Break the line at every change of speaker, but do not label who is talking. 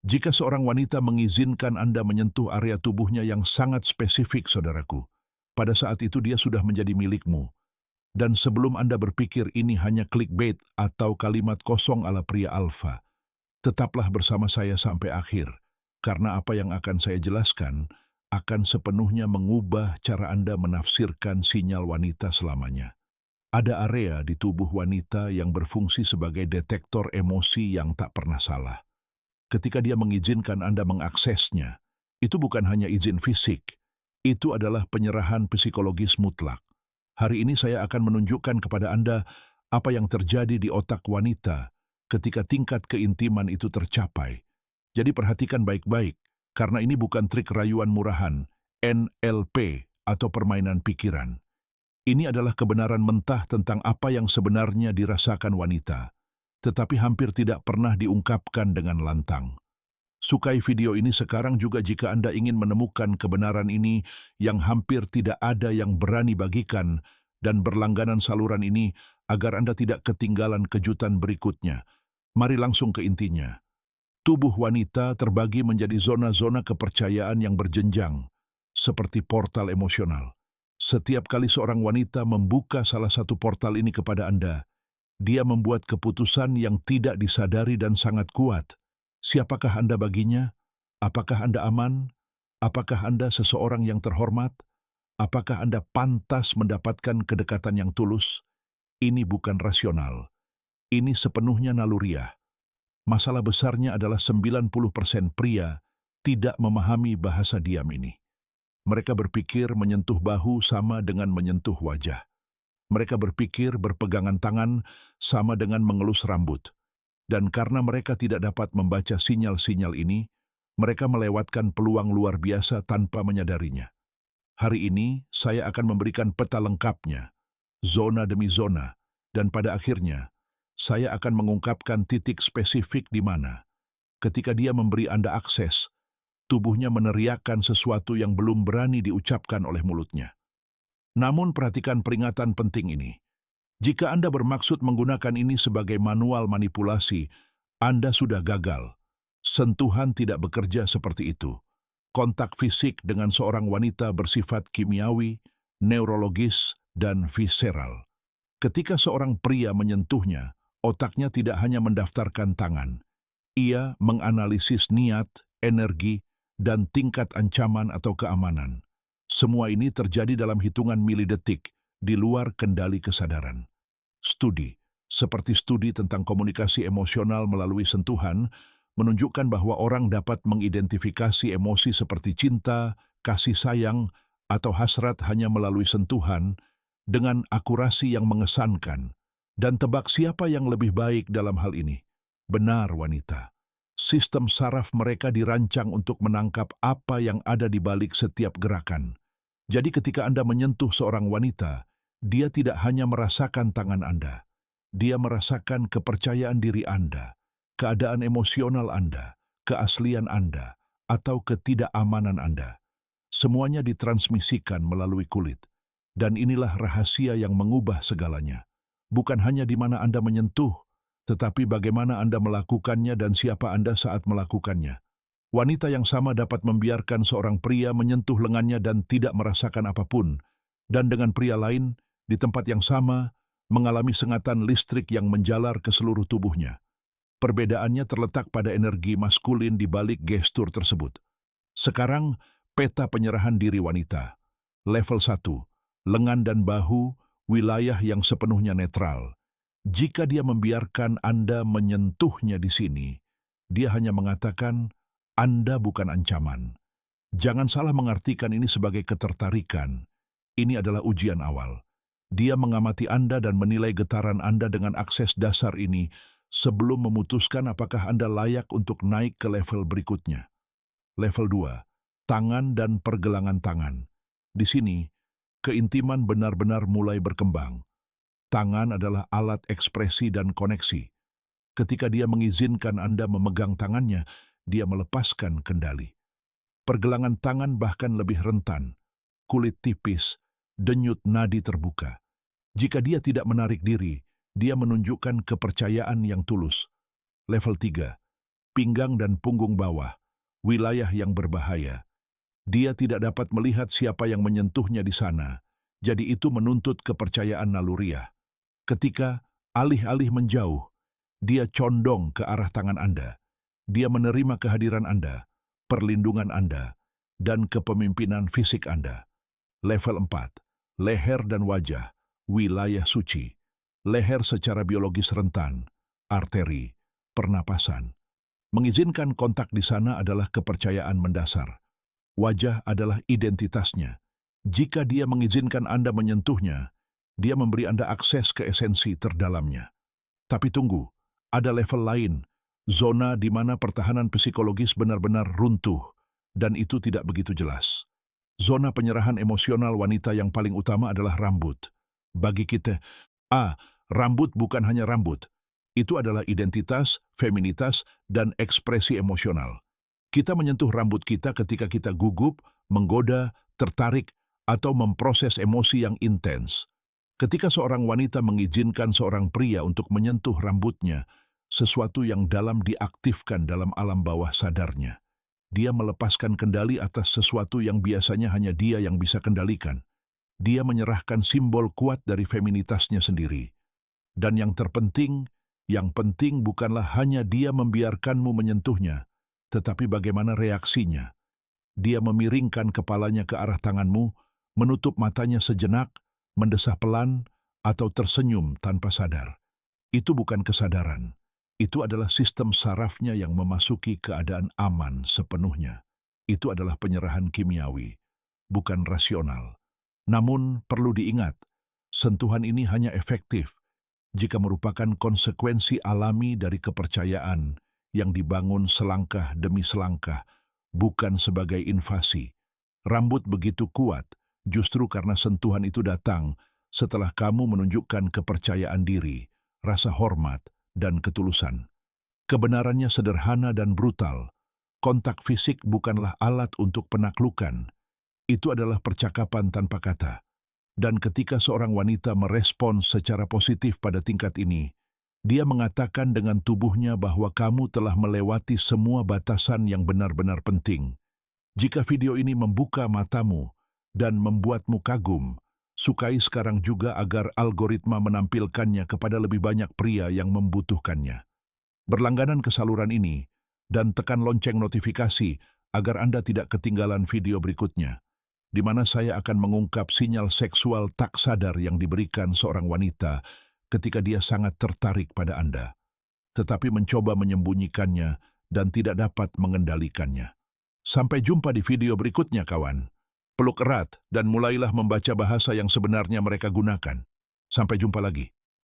Jika seorang wanita mengizinkan Anda menyentuh area tubuhnya yang sangat spesifik, saudaraku, pada saat itu dia sudah menjadi milikmu. Dan sebelum Anda berpikir ini hanya clickbait atau kalimat kosong ala pria alfa, tetaplah bersama saya sampai akhir, karena apa yang akan saya jelaskan akan sepenuhnya mengubah cara Anda menafsirkan sinyal wanita selamanya. Ada area di tubuh wanita yang berfungsi sebagai detektor emosi yang tak pernah salah. Ketika dia mengizinkan Anda mengaksesnya, itu bukan hanya izin fisik, itu adalah penyerahan psikologis mutlak. Hari ini saya akan menunjukkan kepada Anda apa yang terjadi di otak wanita ketika tingkat keintiman itu tercapai. Jadi perhatikan baik-baik, karena ini bukan trik rayuan murahan, NLP, atau permainan pikiran. Ini adalah kebenaran mentah tentang apa yang sebenarnya dirasakan wanita, tetapi hampir tidak pernah diungkapkan dengan lantang. Sukai video ini sekarang juga jika Anda ingin menemukan kebenaran ini yang hampir tidak ada yang berani bagikan, dan berlangganan saluran ini agar Anda tidak ketinggalan kejutan berikutnya. Mari langsung ke intinya. Tubuh wanita terbagi menjadi zona-zona kepercayaan yang berjenjang, seperti portal emosional. Setiap kali seorang wanita membuka salah satu portal ini kepada Anda, dia membuat keputusan yang tidak disadari dan sangat kuat. Siapakah Anda baginya? Apakah Anda aman? Apakah Anda seseorang yang terhormat? Apakah Anda pantas mendapatkan kedekatan yang tulus? Ini bukan rasional. Ini sepenuhnya naluriah. Masalah besarnya adalah 90% pria tidak memahami bahasa diam ini. Mereka berpikir menyentuh bahu sama dengan menyentuh wajah. Mereka berpikir berpegangan tangan sama dengan mengelus rambut. Dan karena mereka tidak dapat membaca sinyal-sinyal ini, mereka melewatkan peluang luar biasa tanpa menyadarinya. Hari ini, saya akan memberikan peta lengkapnya, zona demi zona, dan pada akhirnya, saya akan mengungkapkan titik spesifik di mana, ketika dia memberi Anda akses, tubuhnya meneriakkan sesuatu yang belum berani diucapkan oleh mulutnya. Namun perhatikan peringatan penting ini. Jika Anda bermaksud menggunakan ini sebagai manual manipulasi, Anda sudah gagal. Sentuhan tidak bekerja seperti itu. Kontak fisik dengan seorang wanita bersifat kimiawi, neurologis, dan visceral. Ketika seorang pria menyentuhnya, otaknya tidak hanya mendaftarkan tangan. Ia menganalisis niat, energi, dan tingkat ancaman atau keamanan. Semua ini terjadi dalam hitungan milidetik, di luar kendali kesadaran. Studi, seperti studi tentang komunikasi emosional melalui sentuhan, menunjukkan bahwa orang dapat mengidentifikasi emosi seperti cinta, kasih sayang, atau hasrat hanya melalui sentuhan dengan akurasi yang mengesankan. Dan tebak siapa yang lebih baik dalam hal ini? Benar, wanita. Sistem saraf mereka dirancang untuk menangkap apa yang ada di balik setiap gerakan. Jadi ketika Anda menyentuh seorang wanita, dia tidak hanya merasakan tangan Anda. Dia merasakan kepercayaan diri Anda, keadaan emosional Anda, keaslian Anda, atau ketidakamanan Anda. Semuanya ditransmisikan melalui kulit. Dan inilah rahasia yang mengubah segalanya. Bukan hanya di mana Anda menyentuh, tetapi bagaimana Anda melakukannya dan siapa Anda saat melakukannya. Wanita yang sama dapat membiarkan seorang pria menyentuh lengannya dan tidak merasakan apapun, dan dengan pria lain, di tempat yang sama, mengalami sengatan listrik yang menjalar ke seluruh tubuhnya. Perbedaannya terletak pada energi maskulin di balik gestur tersebut. Sekarang, peta penyerahan diri wanita. Level 1, lengan dan bahu, wilayah yang sepenuhnya netral. Jika dia membiarkan Anda menyentuhnya di sini, dia hanya mengatakan, Anda bukan ancaman. Jangan salah mengartikan ini sebagai ketertarikan. Ini adalah ujian awal. Dia mengamati Anda dan menilai getaran Anda dengan akses dasar ini sebelum memutuskan apakah Anda layak untuk naik ke level berikutnya. Level 2, tangan dan pergelangan tangan. Di sini, keintiman benar-benar mulai berkembang. Tangan adalah alat ekspresi dan koneksi. Ketika dia mengizinkan Anda memegang tangannya, dia melepaskan kendali. Pergelangan tangan bahkan lebih rentan, kulit tipis, denyut nadi terbuka. Jika dia tidak menarik diri, dia menunjukkan kepercayaan yang tulus. Level 3, pinggang dan punggung bawah, wilayah yang berbahaya. Dia tidak dapat melihat siapa yang menyentuhnya di sana, jadi itu menuntut kepercayaan naluriah. Ketika alih-alih menjauh, dia condong ke arah tangan Anda. Dia menerima kehadiran Anda, perlindungan Anda, dan kepemimpinan fisik Anda. Level 4, leher dan wajah, wilayah suci. Leher secara biologis rentan, arteri, pernapasan. Mengizinkan kontak di sana adalah kepercayaan mendasar. Wajah adalah identitasnya. Jika dia mengizinkan Anda menyentuhnya, dia memberi Anda akses ke esensi terdalamnya. Tapi tunggu, ada level lain, zona di mana pertahanan psikologis benar-benar runtuh, dan itu tidak begitu jelas. Zona penyerahan emosional wanita yang paling utama adalah rambut. Bagi kita, rambut bukan hanya rambut. Itu adalah identitas, feminitas, dan ekspresi emosional. Kita menyentuh rambut kita ketika kita gugup, menggoda, tertarik, atau memproses emosi yang intens. Ketika seorang wanita mengizinkan seorang pria untuk menyentuh rambutnya, sesuatu yang dalam diaktifkan dalam alam bawah sadarnya. Dia melepaskan kendali atas sesuatu yang biasanya hanya dia yang bisa kendalikan. Dia menyerahkan simbol kuat dari feminitasnya sendiri. Dan yang penting bukanlah hanya dia membiarkanmu menyentuhnya, tetapi bagaimana reaksinya. Dia memiringkan kepalanya ke arah tanganmu, menutup matanya sejenak, mendesah pelan, atau tersenyum tanpa sadar. Itu bukan kesadaran. Itu adalah sistem sarafnya yang memasuki keadaan aman sepenuhnya. Itu adalah penyerahan kimiawi, bukan rasional. Namun perlu diingat, sentuhan ini hanya efektif jika merupakan konsekuensi alami dari kepercayaan yang dibangun selangkah demi selangkah, bukan sebagai invasi. Rambut begitu kuat justru karena sentuhan itu datang setelah kamu menunjukkan kepercayaan diri, rasa hormat, dan ketulusan. Kebenarannya sederhana dan brutal. Kontak fisik bukanlah alat untuk penaklukan. Itu adalah percakapan tanpa kata. Dan ketika seorang wanita merespons secara positif pada tingkat ini, dia mengatakan dengan tubuhnya bahwa kamu telah melewati semua batasan yang benar-benar penting. Jika video ini membuka matamu dan membuatmu kagum, sukai sekarang juga agar algoritma menampilkannya kepada lebih banyak pria yang membutuhkannya. Berlangganan ke saluran ini dan tekan lonceng notifikasi agar Anda tidak ketinggalan video berikutnya, di mana saya akan mengungkap sinyal seksual tak sadar yang diberikan seorang wanita ketika dia sangat tertarik pada Anda, tetapi mencoba menyembunyikannya dan tidak dapat mengendalikannya. Sampai jumpa di video berikutnya, kawan. Peluk erat dan mulailah membaca bahasa yang sebenarnya mereka gunakan. Sampai jumpa lagi.